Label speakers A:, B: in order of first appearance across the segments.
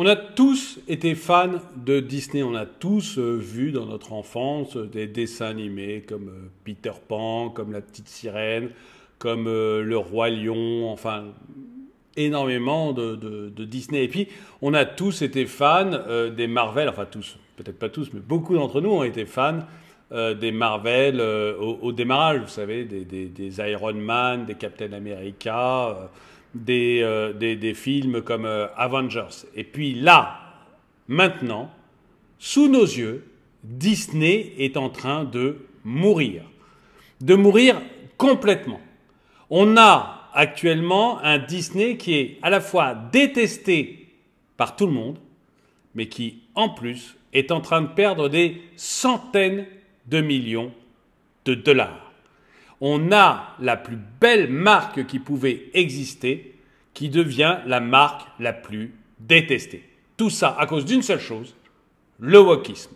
A: On a tous été fans de Disney, on a tous vu dans notre enfance des dessins animés comme Peter Pan, comme La Petite Sirène, comme Le Roi Lion, enfin énormément de Disney. Et puis on a tous été fans des Marvel, enfin tous, peut-être pas tous, mais beaucoup d'entre nous ont été fans des Marvel au démarrage, vous savez, des Iron Man, des Captain America, des films comme Avengers. Et puis là, maintenant, sous nos yeux, Disney est en train de mourir complètement. On a actuellement un Disney qui est à la fois détesté par tout le monde, mais qui, en plus, est en train de perdre des centaines de millions de dollars. On a la plus belle marque qui pouvait exister, qui devient la marque la plus détestée. Tout ça à cause d'une seule chose, le wokisme.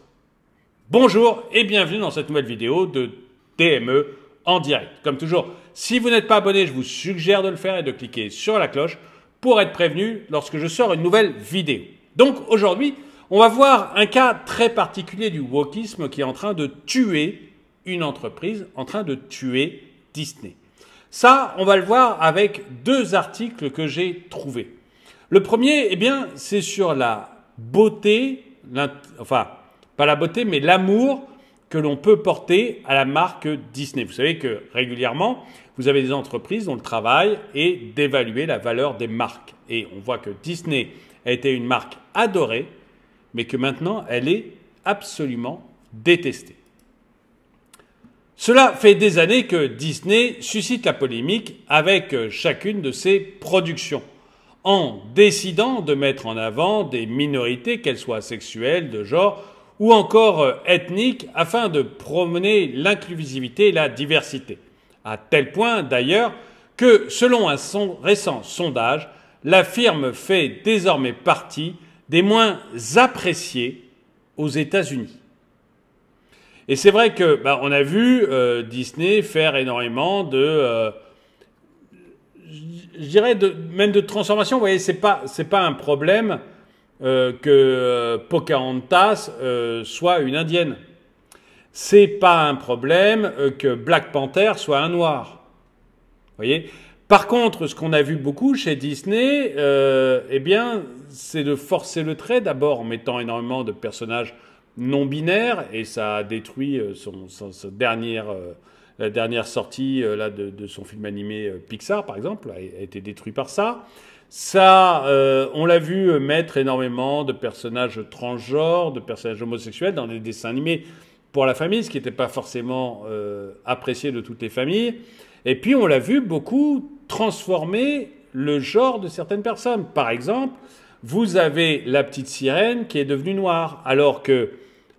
A: Bonjour et bienvenue dans cette nouvelle vidéo de DME en direct. Comme toujours, si vous n'êtes pas abonné, je vous suggère de le faire et de cliquer sur la cloche pour être prévenu lorsque je sors une nouvelle vidéo. Donc aujourd'hui, on va voir un cas très particulier du wokisme qui est en train de tuer une entreprise, en train de tuer Disney. Ça, on va le voir avec deux articles que j'ai trouvés. Le premier, eh bien, c'est sur la beauté, enfin, pas la beauté, mais l'amour que l'on peut porter à la marque Disney. Vous savez que régulièrement, vous avez des entreprises dont le travail est d'évaluer la valeur des marques. Et on voit que Disney a été une marque adorée, mais que maintenant, elle est absolument détestée. Cela fait des années que Disney suscite la polémique avec chacune de ses productions, en décidant de mettre en avant des minorités, qu'elles soient sexuelles, de genre ou encore ethniques, afin de promener l'inclusivité et la diversité. À tel point d'ailleurs que, selon un récent sondage, la firme fait désormais partie des moins appréciés aux États-Unis. Et c'est vrai que on a vu Disney faire énormément de, je dirais même de transformation. Vous voyez, c'est pas un problème que Pocahontas soit une indienne. C'est pas un problème que Black Panther soit un noir. Vous voyez. Par contre, ce qu'on a vu beaucoup chez Disney, eh bien, c'est de forcer le trait d'abord en mettant énormément de personnages non binaire, et ça a détruit la dernière sortie là, de son film animé Pixar, par exemple, a été détruit par ça. Ça, on l'a vu mettre énormément de personnages transgenres, de personnages homosexuels dans des dessins animés pour la famille, ce qui n'était pas forcément apprécié de toutes les familles. Et puis, on l'a vu beaucoup transformer le genre de certaines personnes. Par exemple, vous avez la petite sirène qui est devenue noire, alors que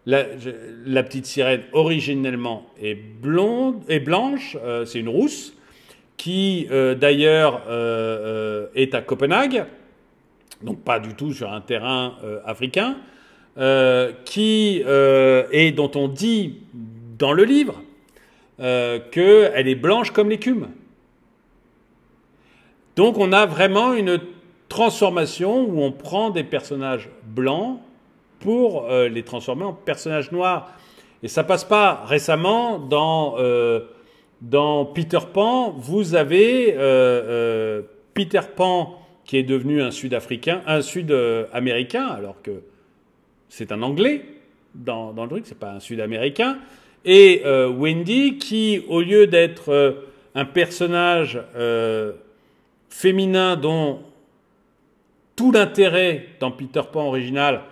A: la petite sirène originellement est blanche, c'est une rousse, qui d'ailleurs est à Copenhague, donc pas du tout sur un terrain africain, et dont on dit dans le livre qu'elle est blanche comme l'écume. Donc on a vraiment une transformation où on prend des personnages blancs pour les transformer en personnages noirs. Et ça passe pas. Récemment, dans Peter Pan, vous avez Peter Pan qui est devenu un Sud-Américain, alors que c'est un Anglais dans le truc, c'est pas un Sud-Américain. Et Wendy qui, au lieu d'être un personnage féminin dont tout l'intérêt dans Peter Pan original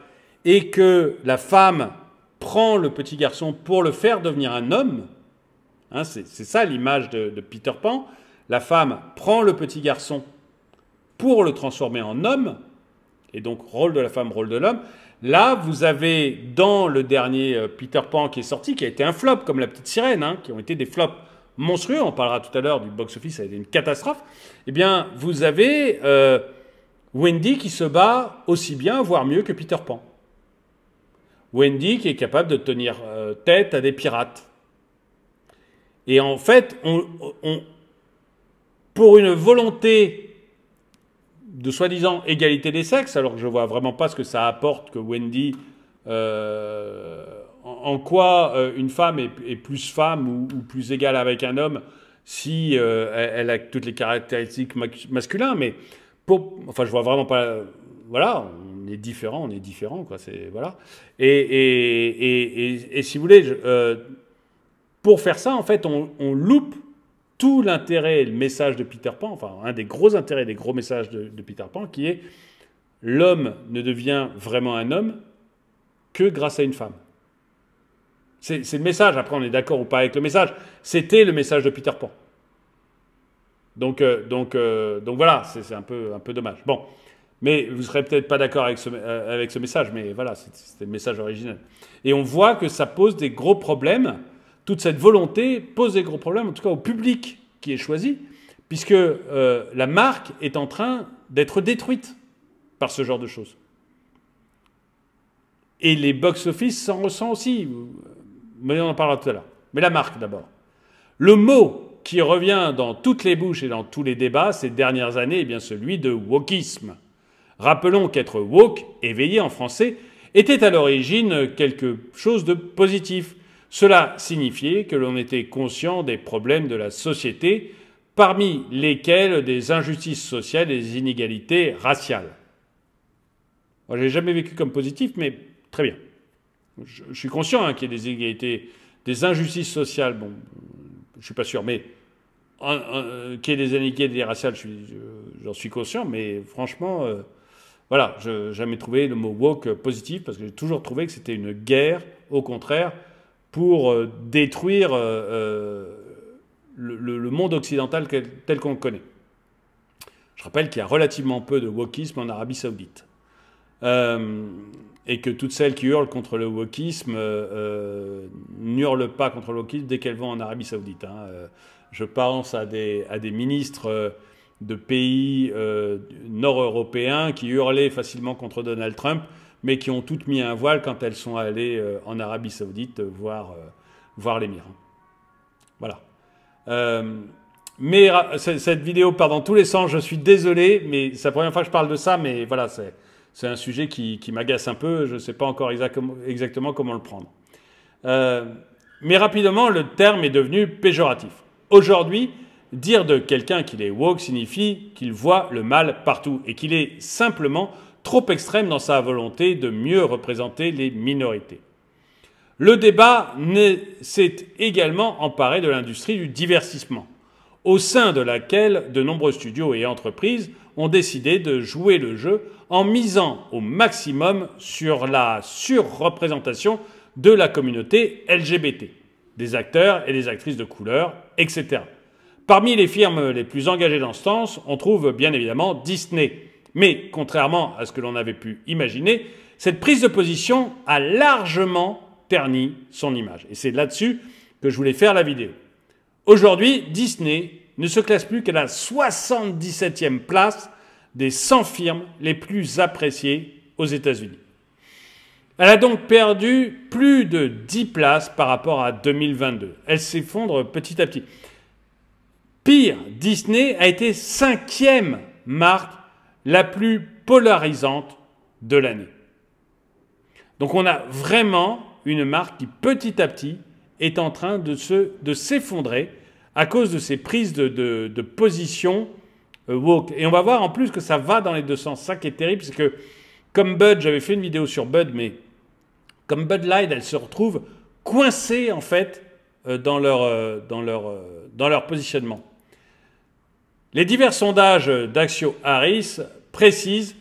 A: est que la femme prend le petit garçon pour le faire devenir un homme, hein, c'est ça l'image de Peter Pan, la femme prend le petit garçon pour le transformer en homme, et donc rôle de la femme, rôle de l'homme. Là, vous avez dans le dernier Peter Pan qui est sorti, qui a été un flop, comme La Petite Sirène, hein, qui ont été des flops monstrueux, on parlera tout à l'heure du box-office, ça a été une catastrophe, eh bien, vous avez Wendy qui se bat aussi bien, voire mieux que Peter Pan. Wendy qui est capable de tenir tête à des pirates. Et en fait, pour une volonté de soi-disant égalité des sexes, alors que je vois vraiment pas ce que ça apporte que Wendy, en quoi une femme est plus femme ou plus égale avec un homme si elle a toutes les caractéristiques masculines, mais enfin je vois vraiment pas, voilà, on est différent quoi, c'est voilà. Et si vous voulez, pour faire ça en fait, on loupe tout l'intérêt et le message de Peter Pan, enfin un des gros intérêts, des gros messages de Peter Pan, qui est l'homme ne devient vraiment un homme que grâce à une femme. C'est le message, après on est d'accord ou pas avec le message, c'était le message de Peter Pan. Donc voilà, c'est un peu dommage. Bon, mais vous ne serez peut-être pas d'accord avec ce message, mais voilà, c'était le message original. Et on voit que ça pose des gros problèmes. Toute cette volonté pose des gros problèmes, en tout cas au public qui est choisi, puisque la marque est en train d'être détruite par ce genre de choses. Et les box-office s'en ressent aussi, mais on en parlera tout à l'heure. Mais la marque d'abord. Le mot qui revient dans toutes les bouches et dans tous les débats ces dernières années est bien celui de wokisme. Rappelons qu'être woke, éveillé en français, était à l'origine quelque chose de positif. Cela signifiait que l'on était conscient des problèmes de la société, parmi lesquels des injustices sociales et des inégalités raciales. Moi, je l'ai jamais vécu comme positif, mais très bien. Je suis conscient qu'il y ait des inégalités, des injustices sociales, bon, je suis pas sûr, mais qu'il y ait des inégalités raciales, j'en suis conscient, mais franchement, voilà, je n'ai jamais trouvé le mot woke positif, parce que j'ai toujours trouvé que c'était une guerre, au contraire, pour détruire le monde occidental tel qu'on le connaît. Je rappelle qu'il y a relativement peu de wokisme en Arabie Saoudite. Et que toutes celles qui hurlent contre le wokisme n'hurlent pas contre le wokisme dès qu'elles vont en Arabie Saoudite. Hein. Je pense à des ministres de pays nord-européens qui hurlaient facilement contre Donald Trump, mais qui ont toutes mis un voile quand elles sont allées en Arabie Saoudite voir l'émir. Voilà. Mais cette vidéo part dans tous les sens, je suis désolé, mais c'est la première fois que je parle de ça, mais voilà, c'est un sujet qui m'agace un peu, je ne sais pas encore exactement comment le prendre. Mais rapidement, le terme est devenu péjoratif. Aujourd'hui, dire de quelqu'un qu'il est woke signifie qu'il voit le mal partout et qu'il est simplement trop extrême dans sa volonté de mieux représenter les minorités. Le débat s'est également emparé de l'industrie du divertissement, au sein de laquelle de nombreux studios et entreprises ont décidé de jouer le jeu en misant au maximum sur la surreprésentation de la communauté LGBT, des acteurs et des actrices de couleur, etc. Parmi les firmes les plus engagées dans ce sens, on trouve bien évidemment Disney. Mais contrairement à ce que l'on avait pu imaginer, cette prise de position a largement terni son image. Et c'est là-dessus que je voulais faire la vidéo. Aujourd'hui, Disney ne se classe plus qu'à la 77e place des 100 firmes les plus appréciées aux États-Unis. Elle a donc perdu plus de 10 places par rapport à 2022. Elle s'effondre petit à petit. Pire, Disney a été 5e marque la plus polarisante de l'année. Donc on a vraiment une marque qui petit à petit est en train de s'effondrer à cause de ces prises de position woke. Et on va voir en plus que ça va dans les deux sens. Ça qui est terrible, c'est que comme Bud, j'avais fait une vidéo sur Bud, mais comme Bud Light, elle se retrouve coincée en fait dans leur positionnement. Les divers sondages d'Axio Harris précisent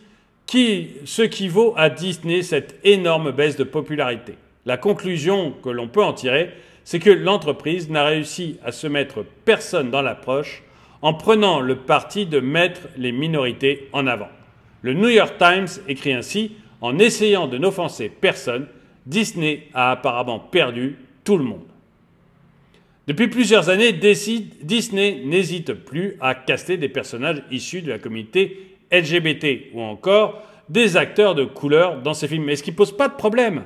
A: ce qui vaut à Disney cette énorme baisse de popularité. La conclusion que l'on peut en tirer, c'est que l'entreprise n'a réussi à se mettre personne dans l'approche en prenant le parti de mettre les minorités en avant. Le New York Times écrit ainsi « En essayant de n'offenser personne, Disney a apparemment perdu tout le monde ». Depuis plusieurs années, Disney n'hésite plus à caster des personnages issus de la communauté LGBT ou encore des acteurs de couleur dans ses films. Mais ce qui ne pose pas de problème.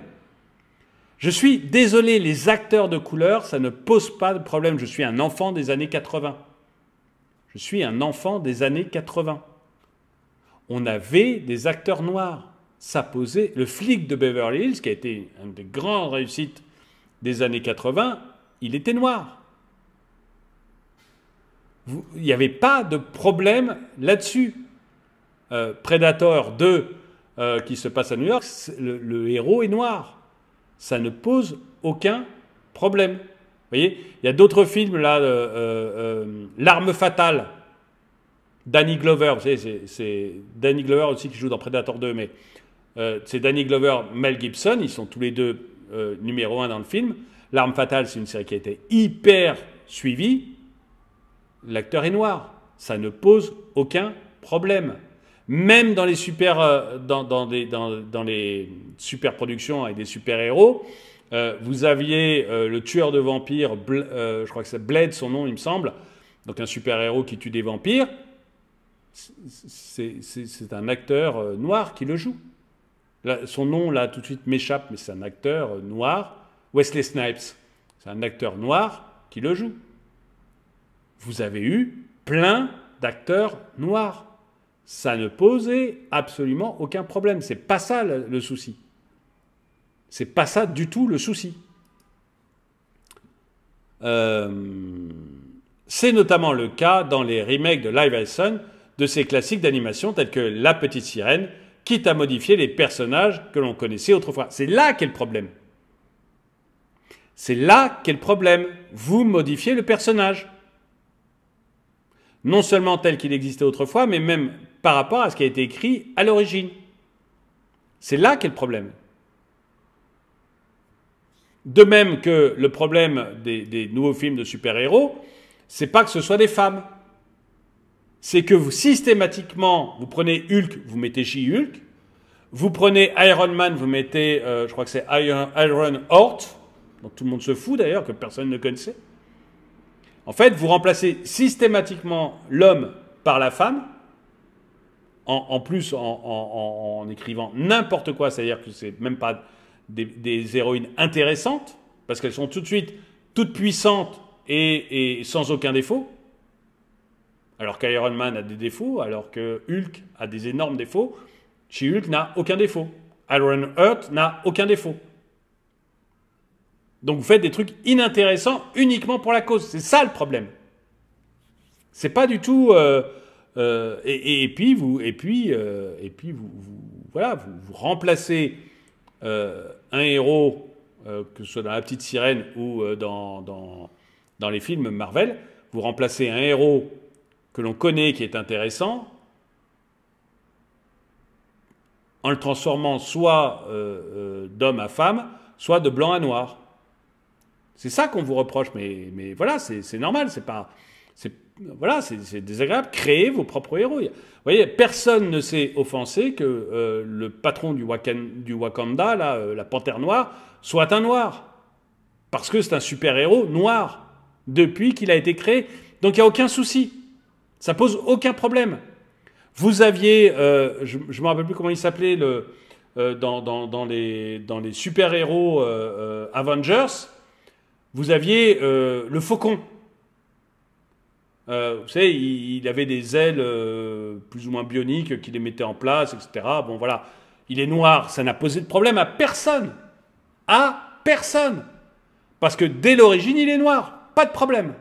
A: Je suis désolé, les acteurs de couleur, ça ne pose pas de problème. Je suis un enfant des années 80. Je suis un enfant des années 80. on avait des acteurs noirs. Ça posait... Le flic de Beverly Hills, qui a été une des grandes réussites des années 80, il était noir. Il n'y avait pas de problème là-dessus. Predator 2, qui se passe à New York, le héros est noir. Ça ne pose aucun problème. Vous voyez, il y a d'autres films, là, L'Arme Fatale, Danny Glover, vous savez, c'est Danny Glover aussi qui joue dans Predator 2, mais c'est Danny Glover, Mel Gibson, ils sont tous les deux numéro 1 dans le film. L'Arme Fatale, c'est une série qui a été hyper suivie. L'acteur est noir. Ça ne pose aucun problème. Même dans les dans les super productions avec des super-héros, vous aviez le tueur de vampires, je crois que c'est Blade, son nom, il me semble, donc un super-héros qui tue des vampires. C'est un acteur noir qui le joue. Là, son nom, là, tout de suite m'échappe, mais c'est un acteur noir. Wesley Snipes, c'est un acteur noir qui le joue. Vous avez eu plein d'acteurs noirs. Ça ne posait absolument aucun problème. C'est pas ça le souci. C'est pas ça du tout le souci. C'est notamment le cas dans les remakes de live action de ces classiques d'animation tels que La Petite Sirène, quitte à modifier les personnages que l'on connaissait autrefois. C'est là qu'est le problème. C'est là qu'est le problème. Vous modifiez le personnage. Non seulement tel qu'il existait autrefois, mais même par rapport à ce qui a été écrit à l'origine. C'est là qu'est le problème. De même que le problème des nouveaux films de super-héros, c'est pas que ce soit des femmes. C'est que vous, systématiquement, vous prenez Hulk, vous mettez She-Hulk. Vous prenez Iron Man, vous mettez, je crois que c'est Iron Heart, dont tout le monde se fout d'ailleurs, que personne ne connaissait. En fait, vous remplacez systématiquement l'homme par la femme, en plus en écrivant n'importe quoi, c'est-à-dire que c'est même pas des héroïnes intéressantes, parce qu'elles sont tout de suite toutes puissantes et sans aucun défaut, alors qu'Iron Man a des défauts, alors que Hulk a des énormes défauts. She-Hulk n'a aucun défaut. Iron Heart n'a aucun défaut. Donc vous faites des trucs inintéressants uniquement pour la cause. C'est ça le problème. C'est pas du tout... et puis vous remplacez un héros, que ce soit dans La Petite Sirène ou dans les films Marvel, vous remplacez un héros que l'on connaît, qui est intéressant, en le transformant soit d'homme à femme, soit de blanc à noir. C'est ça qu'on vous reproche, mais voilà, c'est normal, c'est désagréable. Créez vos propres héros. Vous voyez, personne ne s'est offensé que le patron du Wakanda, là, la Panthère Noire, soit un noir. Parce que c'est un super-héros noir, depuis qu'il a été créé. Donc il n'y a aucun souci. Ça pose aucun problème. Vous aviez, je ne me rappelle plus comment il s'appelait, dans les super-héros Avengers, vous aviez le Faucon. Vous savez, il avait des ailes plus ou moins bioniques qui les mettaient en place, etc. Bon, voilà. Il est noir. Ça n'a posé de problème à personne. À personne. Parce que dès l'origine, il est noir. Pas de problème.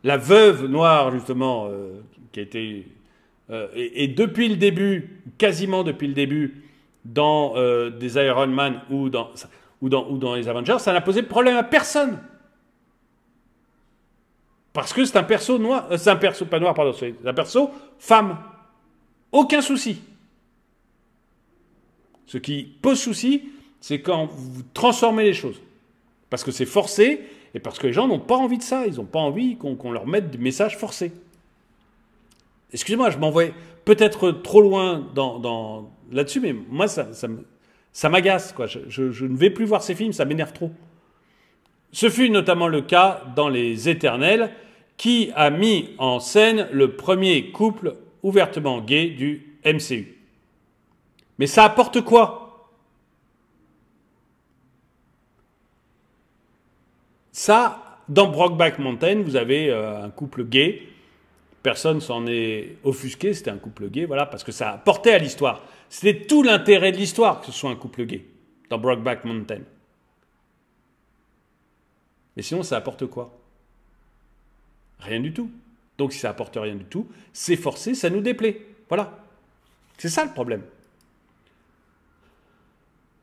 A: La veuve noire, justement, qui a été... et depuis le début, quasiment depuis le début, dans des Iron Man ou dans les Avengers, ça n'a posé de problème à personne. Parce que c'est un perso noir... c'est un perso... pas noir, pardon. C'est un perso femme. Aucun souci. Ce qui pose souci, c'est quand vous transformez les choses. Parce que c'est forcé... Et parce que les gens n'ont pas envie de ça. Ils n'ont pas envie qu'on leur mette des messages forcés. Excusez-moi, je m'envoie peut-être trop loin là-dessus, mais moi, ça m'agace, quoi. Je ne vais plus voir ces films, ça m'énerve trop. Ce fut notamment le cas dans Les Éternels, qui a mis en scène le premier couple ouvertement gay du MCU. Mais ça apporte quoi ? Ça, dans Brokeback Mountain, vous avez un couple gay, personne s'en est offusqué, c'était un couple gay, voilà, parce que ça apportait à l'histoire. C'était tout l'intérêt de l'histoire que ce soit un couple gay, dans Brokeback Mountain. Mais sinon, ça apporte quoi? Rien du tout. Donc si ça apporte rien du tout, c'est forcé, ça nous déplaît. Voilà. C'est ça le problème.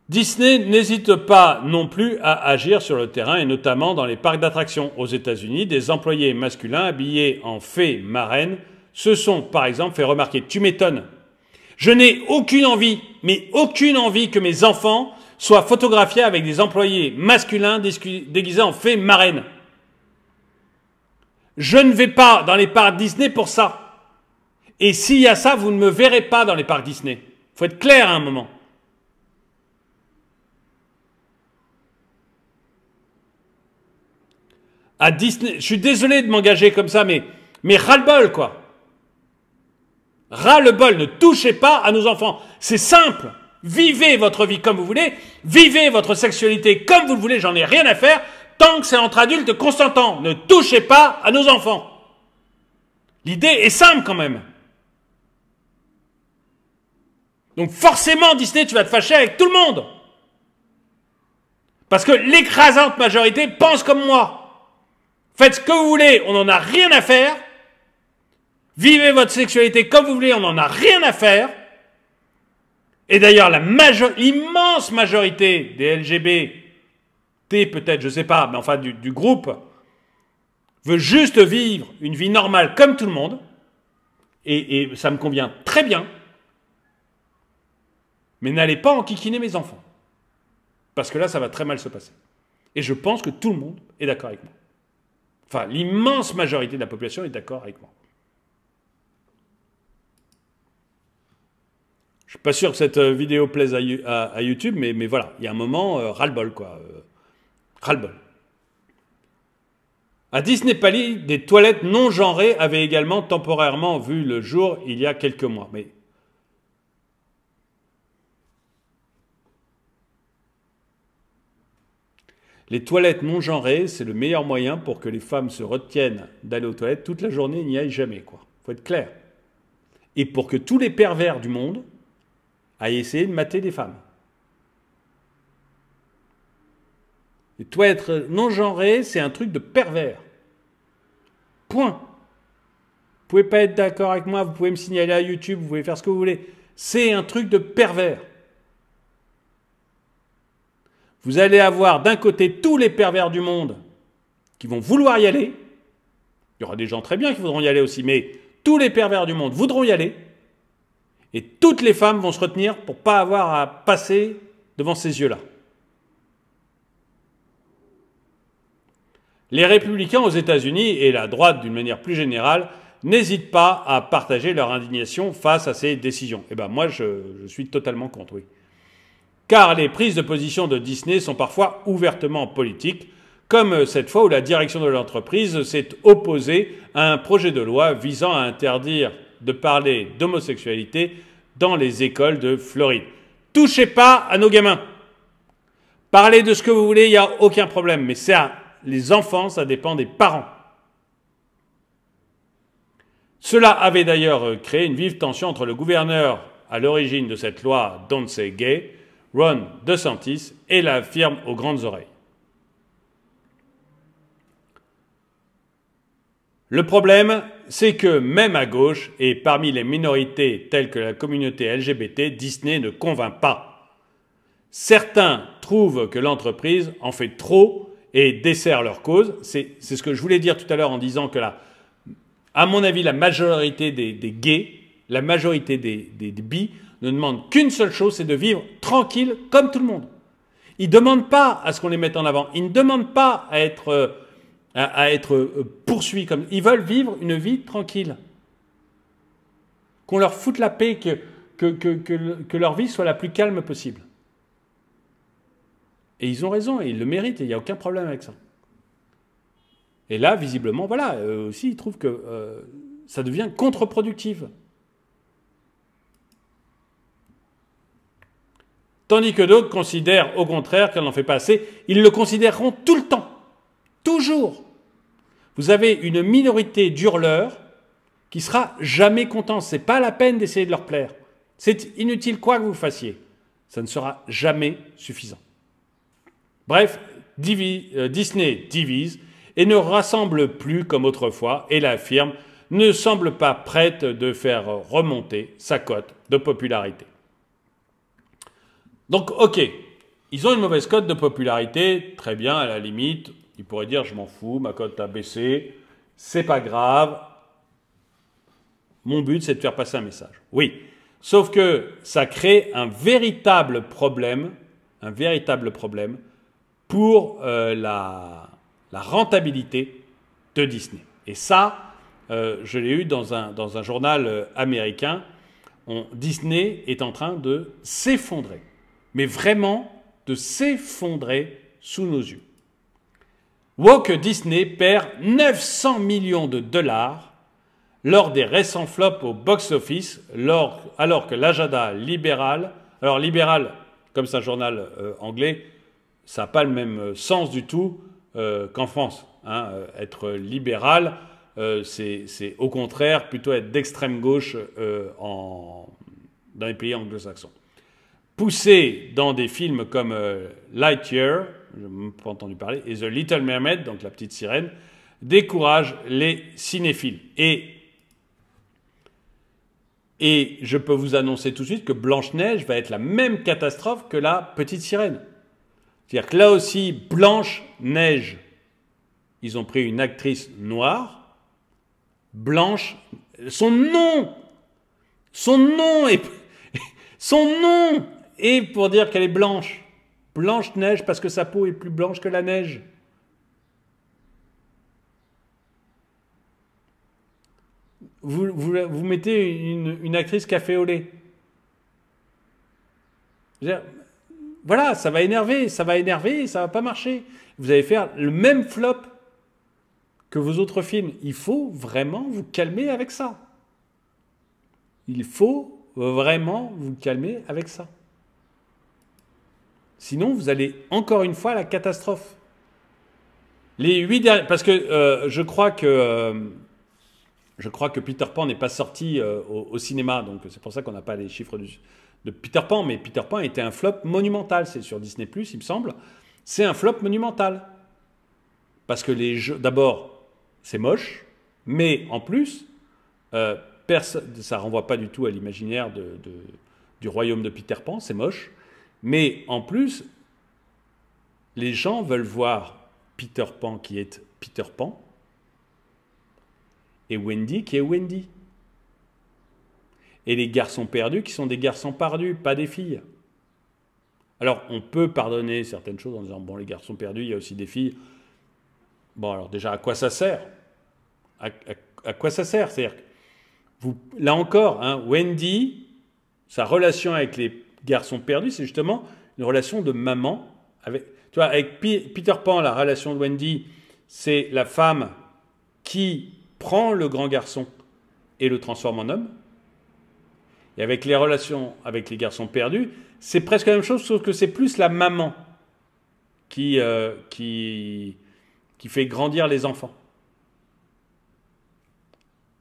A: Disney n'hésite pas non plus à agir sur le terrain et notamment dans les parcs d'attractions. Aux États-Unis, des employés masculins habillés en fées marraines se sont par exemple fait remarquer. Tu m'étonnes. Je n'ai aucune envie, mais aucune envie que mes enfants soient photographiés avec des employés masculins déguisés en fées marraines. Je ne vais pas dans les parcs Disney pour ça. Et s'il y a ça, vous ne me verrez pas dans les parcs Disney. Il faut être clair à un moment. À Disney, je suis désolé de m'engager comme ça, mais ras-le-bol, quoi. Ras-le-bol, ne touchez pas à nos enfants. C'est simple. Vivez votre vie comme vous voulez, vivez votre sexualité comme vous le voulez, j'en ai rien à faire, tant que c'est entre adultes consentants. Ne touchez pas à nos enfants. L'idée est simple quand même. Donc forcément, Disney, tu vas te fâcher avec tout le monde. Parce que l'écrasante majorité pense comme moi. Faites ce que vous voulez, on n'en a rien à faire. Vivez votre sexualité comme vous voulez, on n'en a rien à faire. Et d'ailleurs, l'immense majorité des LGBT, peut-être, je ne sais pas, mais enfin du groupe, veut juste vivre une vie normale comme tout le monde. Et ça me convient très bien. Mais n'allez pas enquiquiner mes enfants. Parce que là, ça va très mal se passer. Et je pense que tout le monde est d'accord avec moi. Enfin, l'immense majorité de la population est d'accord avec moi. Je suis pas sûr que cette vidéo plaise à YouTube, mais voilà, il y a un moment, ras-le-bol, quoi. Ras-le-bol. À Disney Paris, des toilettes non genrées avaient également temporairement vu le jour il y a quelques mois. Mais les toilettes non genrées, c'est le meilleur moyen pour que les femmes se retiennent d'aller aux toilettes toute la journée et n'y aillent jamais, quoi. Faut être clair. Et pour que tous les pervers du monde aillent essayer de mater des femmes. Les toilettes non genrées, c'est un truc de pervers. Point. Vous pouvez pas être d'accord avec moi, vous pouvez me signaler à YouTube, vous pouvez faire ce que vous voulez. C'est un truc de pervers. Vous allez avoir d'un côté tous les pervers du monde qui vont vouloir y aller. Il y aura des gens très bien qui voudront y aller aussi, mais tous les pervers du monde voudront y aller. Et toutes les femmes vont se retenir pour ne pas avoir à passer devant ces yeux-là. Les républicains aux États-Unis et la droite d'une manière plus générale n'hésitent pas à partager leur indignation face à ces décisions. Eh bien moi, je suis totalement contre, oui. Car les prises de position de Disney sont parfois ouvertement politiques, comme cette fois où la direction de l'entreprise s'est opposée à un projet de loi visant à interdire de parler d'homosexualité dans les écoles de Floride. Touchez pas à nos gamins. Parlez de ce que vous voulez, il n'y a aucun problème. Mais ça, les enfants, ça dépend des parents. Cela avait d'ailleurs créé une vive tension entre le gouverneur à l'origine de cette loi Don't Say Gay, Ron DeSantis, et la firme aux grandes oreilles. Le problème, c'est que même à gauche et parmi les minorités telles que la communauté LGBT, Disney ne convainc pas. Certains trouvent que l'entreprise en fait trop et dessert leur cause. C'est ce que je voulais dire tout à l'heure en disant que à mon avis, la majorité des gays, la majorité des bi ne demandent qu'une seule chose, c'est de vivre tranquille comme tout le monde. Ils ne demandent pas à ce qu'on les mette en avant. Ils ne demandent pas à être poursuivis comme... Ils veulent vivre une vie tranquille. Qu'on leur foute la paix, que leur vie soit la plus calme possible. Et ils ont raison, et ils le méritent, et il n'y a aucun problème avec ça. Et là, visiblement, voilà, aussi, ils trouvent que ça devient contre-productif. Tandis que d'autres considèrent au contraire qu'elle n'en fait pas assez. Ils le considéreront tout le temps. Toujours. Vous avez une minorité d'hurleurs qui sera jamais content. C'est pas la peine d'essayer de leur plaire. C'est inutile quoi que vous fassiez. Ça ne sera jamais suffisant. Bref, Disney divise et ne rassemble plus comme autrefois, et la firme ne semble pas prête de faire remonter sa cote de popularité. Donc, ok, ils ont une mauvaise cote de popularité, très bien, à la limite, ils pourraient dire je m'en fous, ma cote a baissé, c'est pas grave, mon but c'est de faire passer un message. Oui, sauf que ça crée un véritable problème pour la rentabilité de Disney. Et ça, je l'ai eu dans un journal américain. Disney est en train de s'effondrer. Mais vraiment de s'effondrer sous nos yeux. Walt Disney perd 900 millions de dollars lors des récents flops au box-office, alors que l'agenda libéral, alors libéral, comme c'est un journal anglais, ça n'a pas le même sens du tout qu'en France. Hein. Être libéral, c'est au contraire plutôt être d'extrême gauche dans les pays anglo-saxons. Poussé dans des films comme Lightyear, je n'ai même pas entendu parler, et The Little Mermaid, donc la petite sirène, décourage les cinéphiles. Et je peux vous annoncer tout de suite que Blanche-Neige va être la même catastrophe que la petite sirène. C'est-à-dire que là aussi, Blanche-Neige, ils ont pris une actrice noire, Blanche, son nom est pour dire qu'elle est blanche. Blanche-Neige parce que sa peau est plus blanche que la neige. Vous mettez une actrice café au lait. Voilà, ça va énerver, ça va pas marcher. Vous allez faire le même flop que vos autres films. Il faut vraiment vous calmer avec ça. Il faut vraiment vous calmer avec ça. Sinon, vous allez encore une fois à la catastrophe. Les 8 derniers... Parce que je crois que Peter Pan n'est pas sorti au cinéma, donc c'est pour ça qu'on n'a pas les chiffres de Peter Pan, mais Peter Pan était un flop monumental. C'est sur Disney+, il me semble. C'est un flop monumental. Parce que les jeux... D'abord, c'est moche, mais en plus, ça ne renvoie pas du tout à l'imaginaire du royaume de Peter Pan, c'est moche. Mais en plus, les gens veulent voir Peter Pan qui est Peter Pan et Wendy qui est Wendy. Et les garçons perdus qui sont des garçons perdus, pas des filles. Alors, on peut pardonner certaines choses en disant, bon, les garçons perdus, il y a aussi des filles. Bon, alors déjà, à quoi ça sert? À quoi ça sert? C'est-à-dire, là encore, hein, Wendy, sa relation avec les garçon perdu, c'est justement une relation de maman. Tu vois, avec Peter Pan, la relation de Wendy, c'est la femme qui prend le grand garçon et le transforme en homme. Et avec les relations avec les garçons perdus, c'est presque la même chose, sauf que c'est plus la maman qui fait grandir les enfants.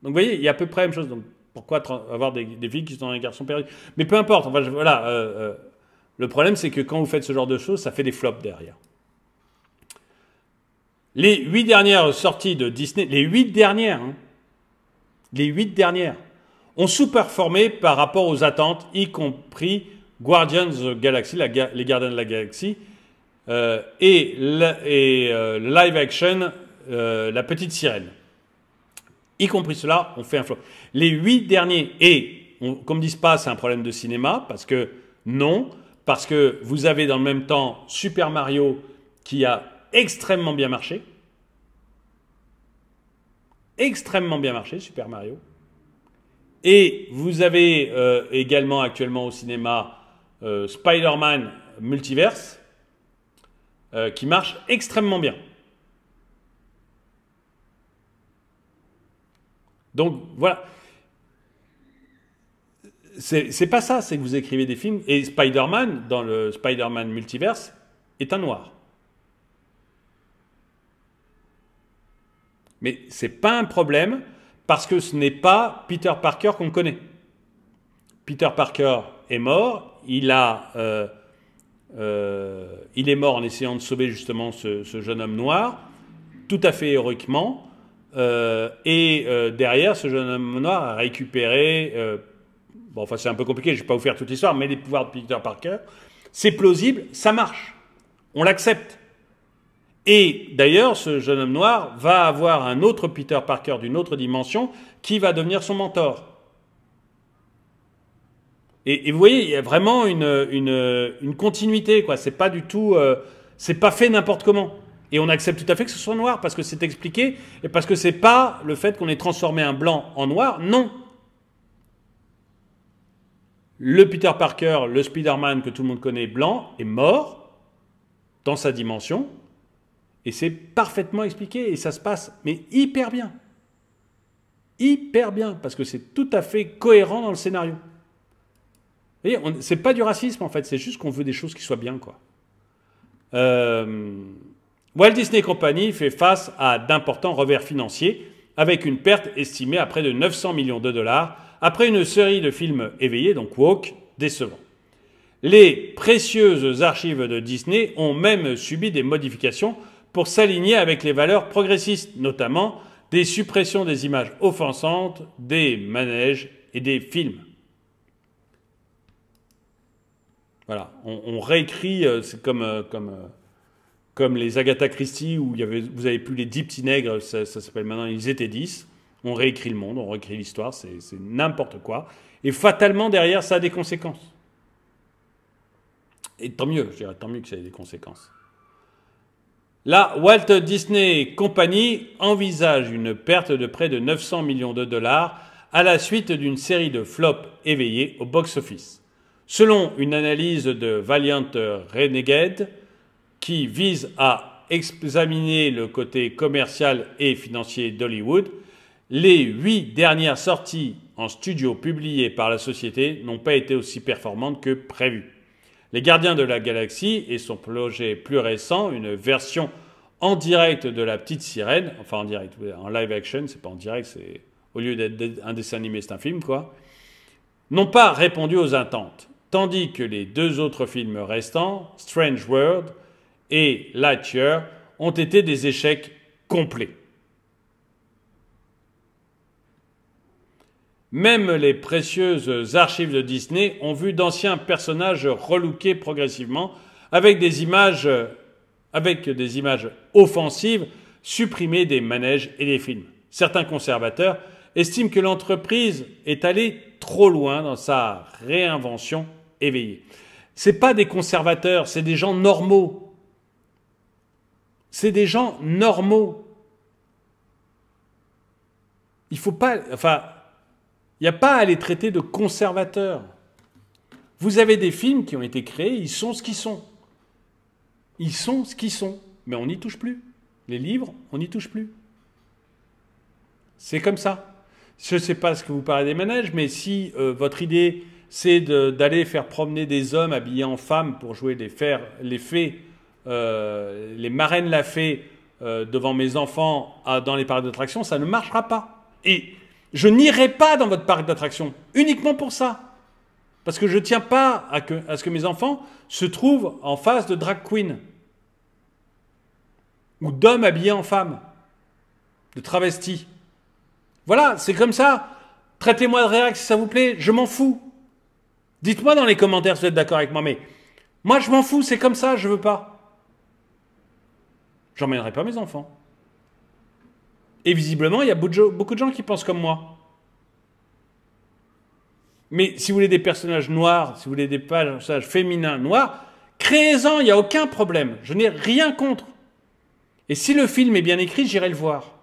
A: Donc vous voyez, il y a à peu près la même chose. Donc, pourquoi avoir des filles qui sont des garçons perdus? Mais peu importe, enfin, voilà. Le problème, c'est que quand vous faites ce genre de choses, ça fait des flops derrière. Les 8 dernières sorties de Disney, les 8 dernières, ont sous-performé par rapport aux attentes, y compris Guardians of the Galaxy, les Gardiens de la Galaxie, et le live action, La Petite Sirène. Y compris cela, on fait un flop. Les 8 derniers, comme disent pas, c'est un problème de cinéma, parce que non, parce que vous avez dans le même temps Super Mario qui a extrêmement bien marché. Extrêmement bien marché, Super Mario. Et vous avez également actuellement au cinéma Spider-Man Multiverse qui marche extrêmement bien. Donc voilà, c'est pas ça, c'est que vous écrivez des films, et Spider-Man, dans le Spider-Man Multiverse, est un noir. Mais c'est pas un problème, Parce que ce n'est pas Peter Parker qu'on connaît. Peter Parker est mort, il est mort en essayant de sauver justement ce jeune homme noir, tout à fait héroïquement, derrière, ce jeune homme noir a récupéré, bon enfin c'est un peu compliqué, je ne vais pas vous faire toute l'histoire, mais les pouvoirs de Peter Parker, c'est plausible, ça marche, on l'accepte. Et d'ailleurs, ce jeune homme noir va avoir un autre Peter Parker d'une autre dimension qui va devenir son mentor. Et vous voyez, il y a vraiment une continuité, quoi. C'est pas du tout, c'est pas fait n'importe comment. Et on accepte tout à fait que ce soit noir parce que c'est expliqué et parce que c'est pas le fait qu'on ait transformé un blanc en noir. Non. Le Peter Parker, le Spider-Man que tout le monde connaît blanc, est mort dans sa dimension. Et c'est parfaitement expliqué et ça se passe, mais hyper bien. Hyper bien, parce que c'est tout à fait cohérent dans le scénario. Vous voyez, c'est pas du racisme en fait, c'est juste qu'on veut des choses qui soient bien, quoi. Walt Disney Company fait face à d'importants revers financiers, avec une perte estimée à près de 900 millions de dollars, après une série de films éveillés, donc woke, décevants. Les précieuses archives de Disney ont même subi des modifications pour s'aligner avec les valeurs progressistes, notamment des suppressions des images offensantes, des manèges et des films. Voilà, on réécrit, c'est comme les Agatha Christie où vous n'avez plus les 10 petits nègres, ça s'appelle maintenant ils étaient 10. On réécrit le monde, on réécrit l'histoire, c'est n'importe quoi. Et fatalement derrière ça a des conséquences. Et tant mieux, je dirais, tant mieux que ça ait des conséquences. La Walt Disney Company envisage une perte de près de 900 millions de dollars à la suite d'une série de flops éveillés au box-office. Selon une analyse de Valiant Renegade, qui vise à examiner le côté commercial et financier d'Hollywood, les 8 dernières sorties en studio publiées par la société n'ont pas été aussi performantes que prévu. Les Gardiens de la Galaxie et son projet plus récent, une version en direct de La Petite Sirène, enfin en direct, en live action, c'est pas en direct, c'est au lieu d'être un dessin animé, c'est un film, quoi, n'ont pas répondu aux attentes, tandis que les 2 autres films restants, Strange World et Lightyear, ont été des échecs complets. Même les précieuses archives de Disney ont vu d'anciens personnages relookés progressivement avec des images offensives supprimées des manèges et des films. Certains conservateurs estiment que l'entreprise est allée trop loin dans sa réinvention éveillée. Ce n'est pas des conservateurs, c'est des gens normaux. C'est des gens normaux. Il faut pas... Enfin... Il n'y a pas à les traiter de conservateurs. Vous avez des films qui ont été créés, ils sont ce qu'ils sont. Ils sont ce qu'ils sont. Mais on n'y touche plus. Les livres, on n'y touche plus. C'est comme ça. Je ne sais pas ce que vous parlez des manèges, mais si votre idée, c'est d'aller faire promener des hommes habillés en femmes pour jouer les fées, les marraines la fée devant mes enfants dans les parcs d'attractions, ça ne marchera pas. Et je n'irai pas dans votre parc d'attractions, uniquement pour ça. Parce que je ne tiens pas à ce que mes enfants se trouvent en face de drag queen. Ou d'hommes habillés en femmes. De travestis. Voilà, c'est comme ça. Traitez-moi de réac si ça vous plaît, je m'en fous. Dites-moi dans les commentaires si vous êtes d'accord avec moi, mais moi je m'en fous, c'est comme ça, je veux pas. J'emmènerai pas mes enfants. Et visiblement, il y a beaucoup de gens qui pensent comme moi. Mais si vous voulez des personnages noirs, si vous voulez des personnages féminins noirs, créez-en, il n'y a aucun problème. Je n'ai rien contre. Et si le film est bien écrit, j'irai le voir.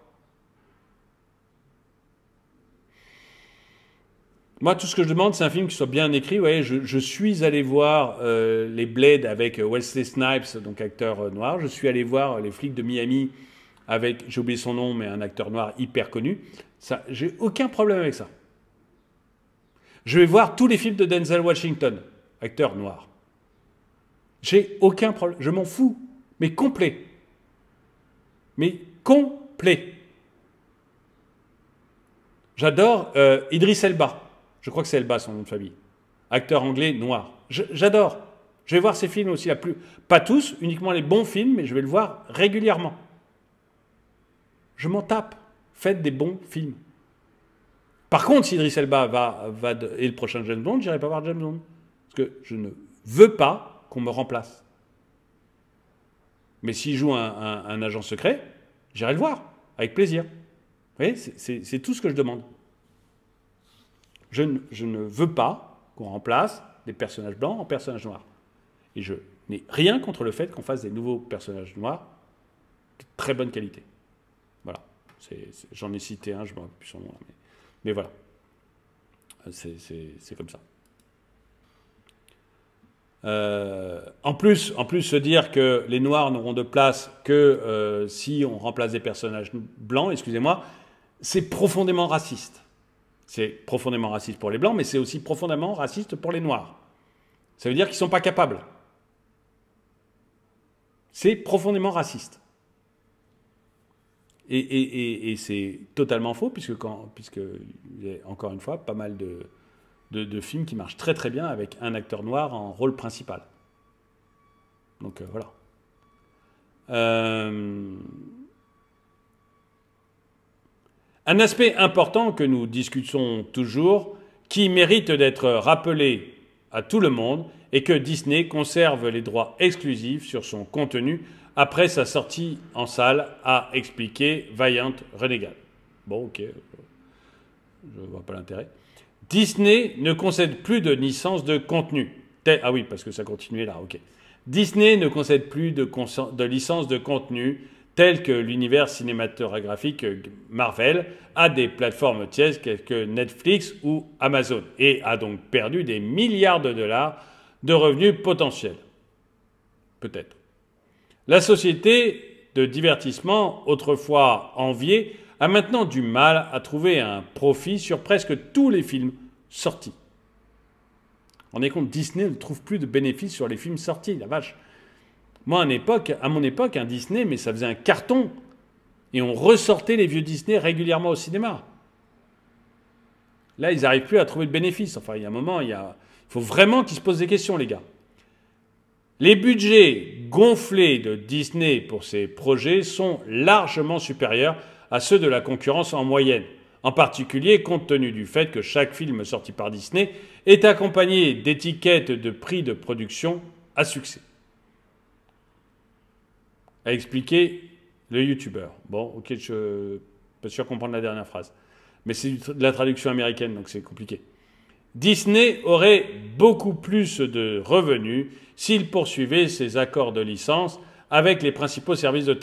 A: Moi, tout ce que je demande, c'est un film qui soit bien écrit. Vous voyez, je suis allé voir les Blade avec Wesley Snipes, donc acteur noir. Je suis allé voir Les Flics de Miami avec, j'ai oublié son nom, mais un acteur noir hyper connu. Ça, j'ai aucun problème avec ça. Je vais voir tous les films de Denzel Washington, acteur noir. J'ai aucun problème. Je m'en fous. Mais complet. Mais complet. J'adore Idris Elba. Je crois que c'est Elba son nom de famille. Acteur anglais noir. J'adore. Je vais voir ses films aussi, pas tous, uniquement les bons films, mais je vais le voir régulièrement. Je m'en tape. Faites des bons films. Par contre, si Idris Elba est le prochain James Bond, j'irai pas voir James Bond. Parce que je ne veux pas qu'on me remplace. Mais s'il joue un agent secret, j'irai le voir, avec plaisir. Vous voyez, c'est tout ce que je demande. Je ne veux pas qu'on remplace des personnages blancs en personnages noirs. Et je n'ai rien contre le fait qu'on fasse des nouveaux personnages noirs de très bonne qualité. Voilà. J'en ai cité un, je ne me rappelle plus son nom. Mais voilà. C'est comme ça. En plus, se dire que les noirs n'auront de place que si on remplace des personnages blancs, excusez-moi, c'est profondément raciste. C'est profondément raciste pour les blancs, mais c'est aussi profondément raciste pour les noirs. Ça veut dire qu'ils ne sont pas capables. C'est profondément raciste. Et c'est totalement faux, puisque il y a encore une fois pas mal de films qui marchent très très bien avec un acteur noir en rôle principal. Donc voilà. Un aspect important que nous discutons toujours, qui mérite d'être rappelé à tout le monde, est que Disney conserve les droits exclusifs sur son contenu après sa sortie en salle, a expliqué Valiant Renegade. Bon, ok, je ne vois pas l'intérêt. Disney ne concède plus de licence de contenu. Ah oui, parce que ça continuait là, ok. Disney ne concède plus de licence de contenu telles que l'univers cinématographique Marvel à des plateformes tierces telles que Netflix ou Amazon et a donc perdu des milliards de dollars de revenus potentiels. Peut-être. La société de divertissement, autrefois enviée, a maintenant du mal à trouver un profit sur presque tous les films sortis. On est compte, Disney ne trouve plus de bénéfices sur les films sortis, la vache. Moi, à mon époque, un Disney, mais ça faisait un carton. Et on ressortait les vieux Disney régulièrement au cinéma. Là, ils n'arrivent plus à trouver de bénéfices. Enfin, il y a un moment, il faut vraiment qu'ils se posent des questions, les gars. Les budgets gonflés de Disney pour ces projets sont largement supérieurs à ceux de la concurrence en moyenne. En particulier, compte tenu du fait que chaque film sorti par Disney est accompagné d'étiquettes de prix de production à succès. A expliqué le youtubeur. Bon, ok, je ne suis pas sûr de comprendre la dernière phrase. Mais c'est de la traduction américaine, donc c'est compliqué. Disney aurait beaucoup plus de revenus s'il poursuivait ses accords de licence avec les principaux services de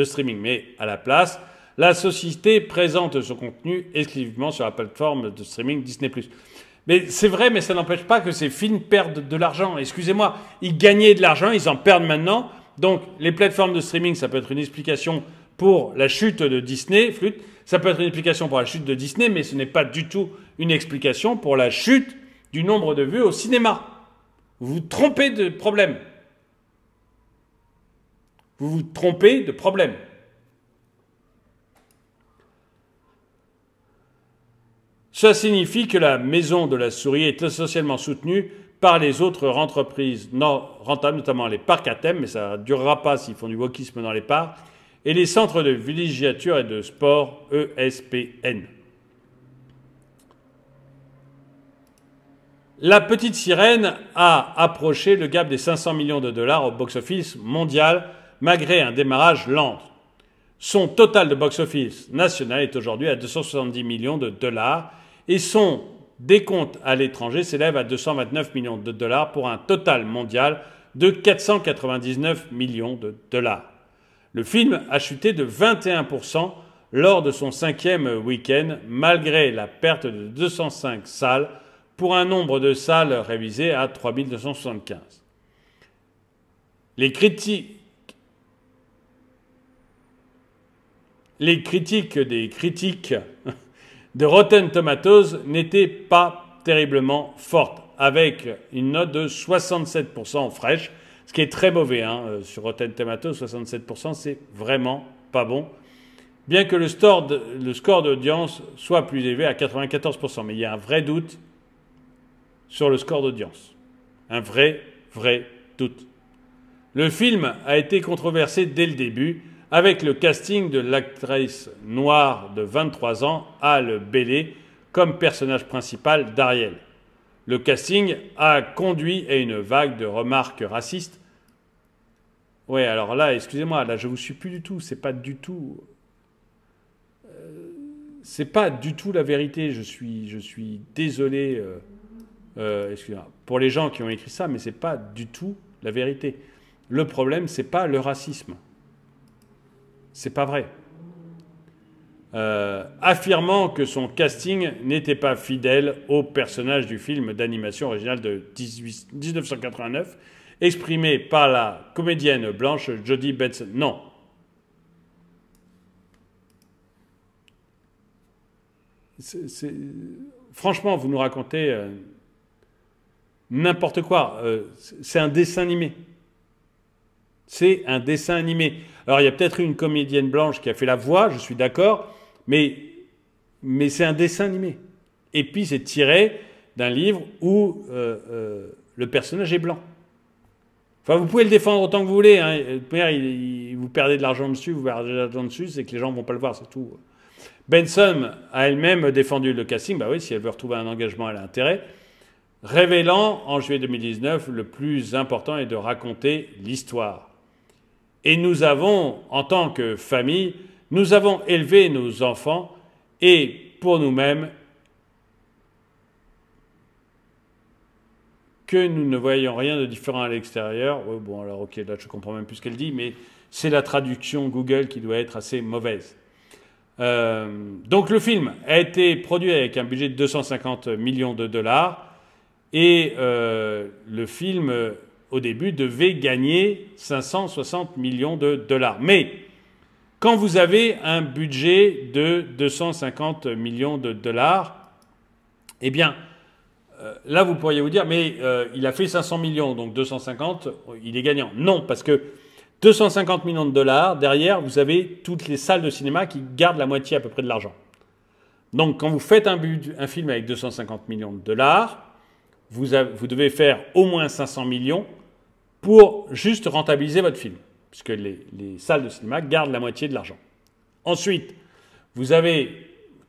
A: streaming. Mais à la place, la société présente son contenu exclusivement sur la plateforme de streaming Disney+. Mais c'est vrai, mais ça n'empêche pas que ces films perdent de l'argent. Excusez-moi, ils gagnaient de l'argent, ils en perdent maintenant. Donc les plateformes de streaming, ça peut être une explication pour la chute de Disney, ça peut être une explication pour la chute de Disney, mais ce n'est pas du tout une explication pour la chute du nombre de vues au cinéma. Vous vous trompez de problème. Vous vous trompez de problème. Ça signifie que la maison de la souris est essentiellement soutenue par les autres entreprises non rentables, notamment les parcs à thème, mais ça ne durera pas s'ils font du wokisme dans les parcs, et les centres de villégiature et de sport ESPN. La Petite Sirène a approché le gap des 500 millions de dollars au box-office mondial, malgré un démarrage lent. Son total de box-office national est aujourd'hui à 270 millions de dollars et son décompte à l'étranger s'élève à 229 millions de dollars pour un total mondial de 499 millions de dollars. Le film a chuté de 21% lors de son 5e week-end, malgré la perte de 205 salles pour un nombre de salles révisé à 3275. Les critiques des critiques de Rotten Tomatoes n'étaient pas terriblement fortes, avec une note de 67% fraîche, ce qui est très mauvais. Sur Rotten Tomatoes, 67%, c'est vraiment pas bon. bien que le score d'audience soit plus élevé à 94%. Mais il y a un vrai doute sur le score d'audience. Un vrai doute. Le film a été controversé dès le début, avec le casting de l'actrice noire de 23 ans, Halle Bailey, comme personnage principal d'Ariel. Le casting a conduit à une vague de remarques racistes. Ouais, alors là, excusez-moi, là je vous suis plus du tout, c'est pas du tout la vérité, je suis désolé excusez-moi, pour les gens qui ont écrit ça, mais c'est pas du tout la vérité. Le problème, c'est pas le racisme. C'est pas vrai. Affirmant que son casting n'était pas fidèle au personnage du film d'animation original de 1989, exprimé par la comédienne blanche Jodie Benson. Non. Franchement, vous nous racontez n'importe quoi. C'est un dessin animé. C'est un dessin animé. Alors, il y a peut-être une comédienne blanche qui a fait la voix, je suis d'accord, mais c'est un dessin animé. Et puis, c'est tiré d'un livre où le personnage est blanc. Enfin, vous pouvez le défendre autant que vous voulez. Hein. Vous perdez de l'argent dessus, c'est que les gens ne vont pas le voir, c'est tout. Benson a elle-même défendu le casting. Bah oui, si elle veut retrouver un engagement, elle a intérêt. Révélant, en juillet 2019, le plus important est de raconter l'histoire. Et nous avons, en tant que famille, nous avons élevé nos enfants et pour nous-mêmes que nous ne voyons rien de différent à l'extérieur. Ouais, bon, alors ok, là je comprends même plus ce qu'elle dit, mais c'est la traduction Google qui doit être assez mauvaise. Donc le film a été produit avec un budget de 250 millions de dollars et le film... au début, devait gagner 560 millions de dollars. Mais quand vous avez un budget de 250 millions de dollars, eh bien, là, vous pourriez vous dire, mais il a fait 500 millions, donc 250, il est gagnant. Non, parce que 250 millions de dollars, derrière, vous avez toutes les salles de cinéma qui gardent la moitié à peu près de l'argent. Donc, quand vous faites un film avec 250 millions de dollars, vous devez faire au moins 500 millions pour juste rentabiliser votre film, puisque les salles de cinéma gardent la moitié de l'argent. Ensuite, vous avez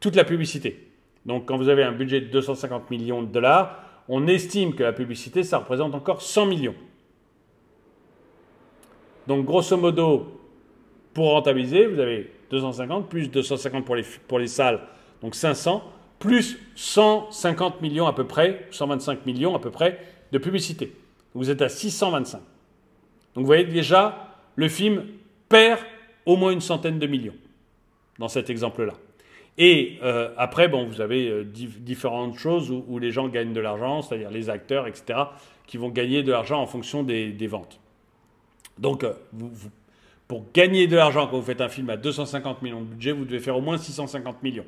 A: toute la publicité. Donc, quand vous avez un budget de 250 millions de dollars, on estime que la publicité, ça représente encore 100 millions. Donc, grosso modo, pour rentabiliser, vous avez 250 plus 250 pour les salles, donc 500, plus 150 millions à peu près, 125 millions à peu près de publicité. Vous êtes à 625. Donc vous voyez déjà, le film perd au moins une centaine de millions dans cet exemple-là. Et après, bon, vous avez différentes choses où les gens gagnent de l'argent, c'est-à-dire les acteurs, etc., qui vont gagner de l'argent en fonction des ventes. Donc, pour gagner de l'argent quand vous faites un film à 250 millions de budget, vous devez faire au moins 650 millions.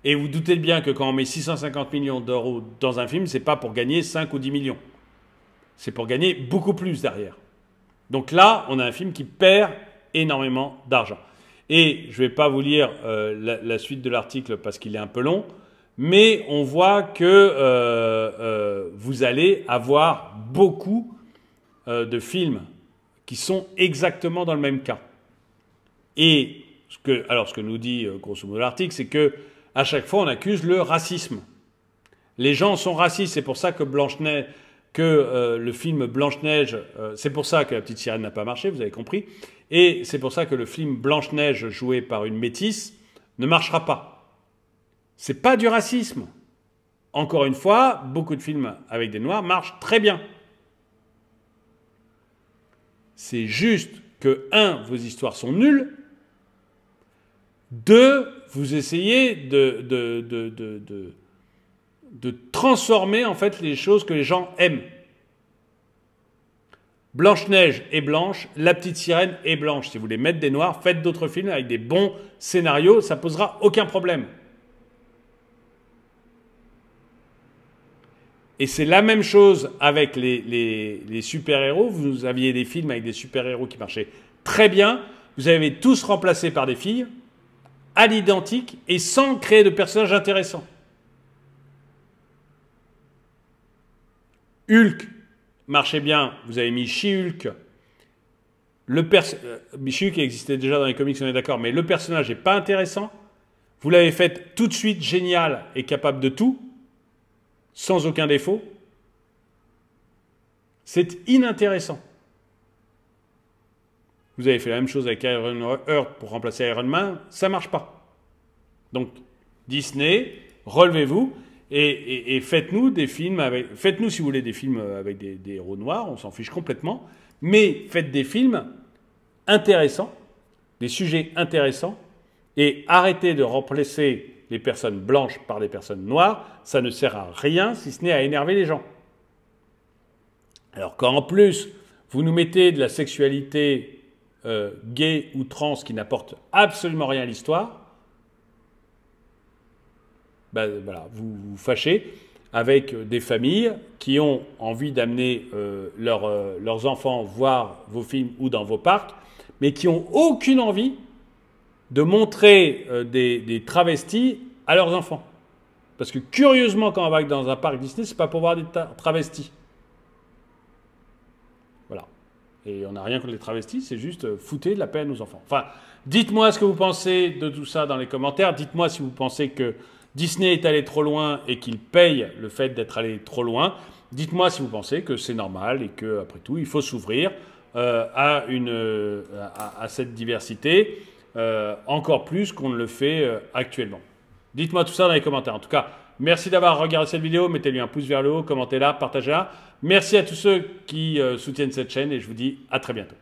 A: Et vous doutez bien que quand on met 650 millions d'euros dans un film, ce n'est pas pour gagner 5 ou 10 millions. C'est pour gagner beaucoup plus derrière. Donc là, on a un film qui perd énormément d'argent. Et je ne vais pas vous lire la suite de l'article parce qu'il est un peu long, mais on voit que vous allez avoir beaucoup de films qui sont exactement dans le même cas. Et ce que nous dit grosso modo l'article, c'est que à chaque fois, on accuse le racisme. Les gens sont racistes, c'est pour ça que le film Blanche-Neige, c'est pour ça que La Petite Sirène n'a pas marché, vous avez compris, et c'est pour ça que le film Blanche-Neige joué par une métisse ne marchera pas. C'est pas du racisme. Encore une fois, beaucoup de films avec des noirs marchent très bien. C'est juste que, 1, vos histoires sont nulles, 2, vous essayez de transformer en fait les choses que les gens aiment. Blanche-Neige est blanche, La Petite Sirène est blanche. Si vous voulez mettre des noirs, faites d'autres films avec des bons scénarios, ça posera aucun problème. Et c'est la même chose avec les super-héros. Vous aviez des films avec des super-héros qui marchaient très bien. Vous avez tous remplacé par des filles. à l'identique et sans créer de personnages intéressants. Hulk marchait bien, vous avez mis She-Hulk. She-Hulk existait déjà dans les comics, on est d'accord, mais le personnage n'est pas intéressant. Vous l'avez fait tout de suite génial et capable de tout, sans aucun défaut. C'est inintéressant. Vous avez fait la même chose avec Iron Heart pour remplacer Iron Man, ça ne marche pas. Donc, Disney, relevez-vous et faites-nous des films avec... Faites-nous, si vous voulez, des films avec des héros noirs, on s'en fiche complètement, mais faites des films intéressants, des sujets intéressants, et arrêtez de remplacer les personnes blanches par des personnes noires, ça ne sert à rien si ce n'est à énerver les gens. Alors qu'en plus, vous nous mettez de la sexualité gay ou trans qui n'apporte absolument rien à l'histoire, ben voilà, vous vous fâchez avec des familles qui ont envie d'amener leurs enfants voir vos films ou dans vos parcs, mais qui n'ont aucune envie de montrer des travestis à leurs enfants. Parce que curieusement, quand on va dans un parc Disney, c'est pas pour voir des travestis. Voilà. Et on n'a rien contre les travestis, c'est juste foutez de la peine aux enfants. Enfin, dites-moi ce que vous pensez de tout ça dans les commentaires. Dites-moi si vous pensez que Disney est allé trop loin et qu'il paye le fait d'être allé trop loin. Dites-moi si vous pensez que c'est normal et qu'après tout, il faut s'ouvrir à cette diversité encore plus qu'on ne le fait actuellement. Dites-moi tout ça dans les commentaires. En tout cas, merci d'avoir regardé cette vidéo. Mettez-lui un pouce vers le haut, commentez-la, partagez-la. Merci à tous ceux qui soutiennent cette chaîne et je vous dis à très bientôt.